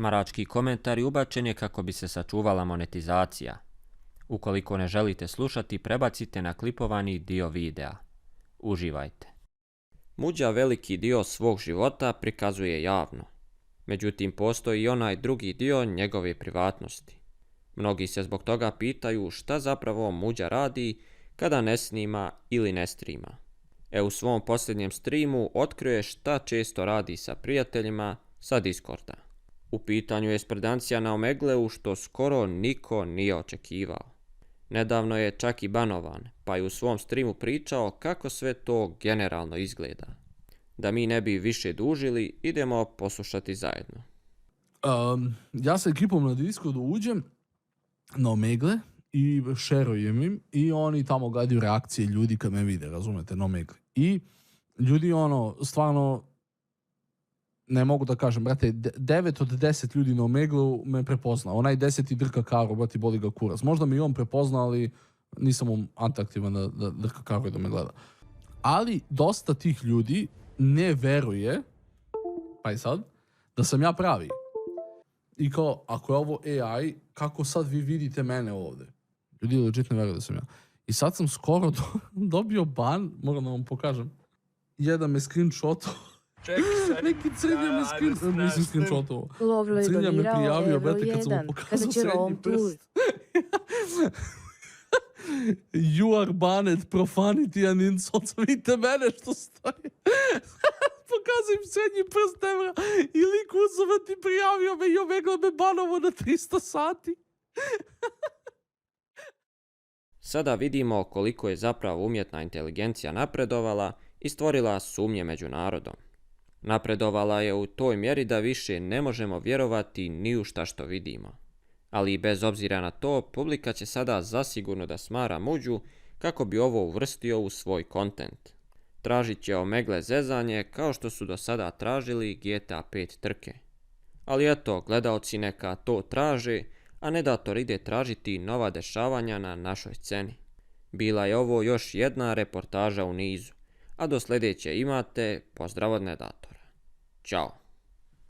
Smarački komentar ubačen je kako bi se sačuvala monetizacija. Ukoliko ne želite slušati, prebacite na klipovani dio videa. Uživajte. Muđa veliki dio svog života prikazuje javno. Međutim, postoji i onaj drugi dio njegove privatnosti. Mnogi se zbog toga pitaju šta zapravo Muđa radi kada ne snima ili ne streama. U svom posljednjem streamu otkrio je šta često radi sa prijateljima sa Discorda. U pitanju je sprdancija na Omegleu što skoro niko nije očekivao. Nedavno je čak i banovan, pa je u svom streamu pričao kako sve to generalno izgleda. Da mi ne bi više dužili, idemo poslušati zajedno. Ja sa ekipom na Discordu uđem na Omegle i šerujem im i oni tamo gledaju reakcije ljudi kad me vide, razumete, na Omegle. I ljudi stvarno, ne mogu da kažem, brate, 9 od 10 ljudi na Omeglu me prepozna. Onaj 10. drka karu, brati, boli ga kurac. Možda mi on prepozna, ali nisam mu atraktivan da drka karu i da me gleda. Ali dosta tih ljudi ne veruje, pa i sad, da sam ja pravi. I kao, ako je ovo AI, kako sad vi vidite mene ovde? Ljudi legit ne veruju da sam ja. I sad sam skoro dobio ban, moram da vam pokažem. Jedan me screenshotao. Neki Crnja me screenshotovo. Crnja me prijavio, brate, kad sam mu pokazao srednji prst. You are banned, profanity and insults. Vidite mene što stoji. Pokazujem srednji prst, evra. I lik uzove ti prijavio me i Omegle me banovo na 300 sati. Sada vidimo koliko je zapravo umjetna inteligencija napredovala i stvorila sumnje među narodom. Napredovala je u toj mjeri da više ne možemo vjerovati ni u šta što vidimo. Ali bez obzira na to, publika će sada zasigurno da smara Muđu kako bi ovo uvrstio u svoj kontent. Tražit će Omegle zezanje kao što su do sada tražili GTA 5 trke. Ali eto, gledaoci neka to traže, a Nedator ide tražiti nova dešavanja na našoj sceni. Bila je ovo još jedna reportaža u nizu, a do sljedeće imate pozdrav od Nedatora. Ćao!